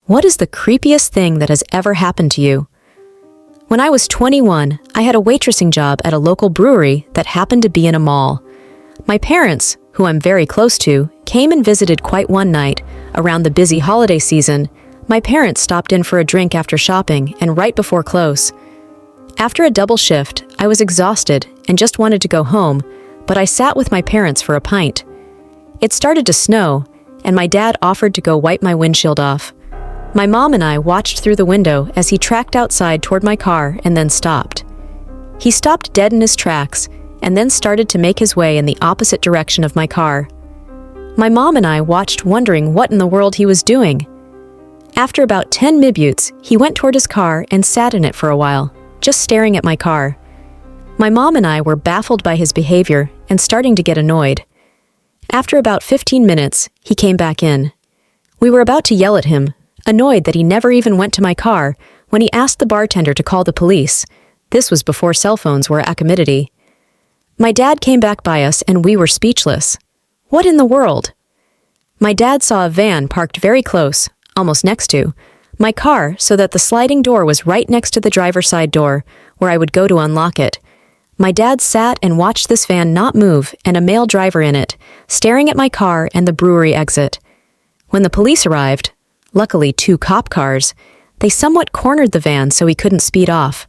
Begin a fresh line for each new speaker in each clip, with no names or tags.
What is the creepiest thing that has ever happened to you? When I was 21, I had a waitressing job at a local brewery that happened to be in a mall. My parents, who I'm very close to, came and visited quite one night. Around the busy holiday season, my parents stopped in for a drink after shopping and right before close. After a double shift, I was exhausted and just wanted to go home, but I sat with my parents for a pint. It started to snow, and my dad offered to go wipe my windshield off. My mom and I watched through the window as he tracked outside toward my car and then stopped. He stopped dead in his tracks and then started to make his way in the opposite direction of my car. My mom and I watched, wondering what in the world he was doing. After about 10 minutes, he went toward his car and sat in it for a while, just staring at my car. My mom and I were baffled by his behavior and starting to get annoyed. After about 15 minutes, he came back in. We were about to yell at him, annoyed that he never even went to my car, when he asked the bartender to call the police. This was before cell phones were a commodity. My dad came back by us and we were speechless. What in the world? My dad saw a van parked very close, almost next to my car, so that the sliding door was right next to the driver's side door, where I would go to unlock it. My dad sat and watched this van not move and a male driver in it, staring at my car and the brewery exit. When the police arrived, luckily 2 cop cars, they somewhat cornered the van so he couldn't speed off.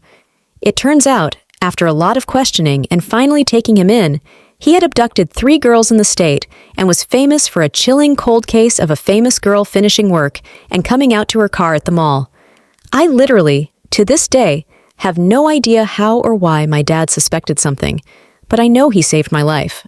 It turns out, after a lot of questioning and finally taking him in, he had abducted 3 girls in the state and was famous for a chilling cold case of a famous girl finishing work and coming out to her car at the mall. I literally, to this day, have no idea how or why my dad suspected something, but I know he saved my life.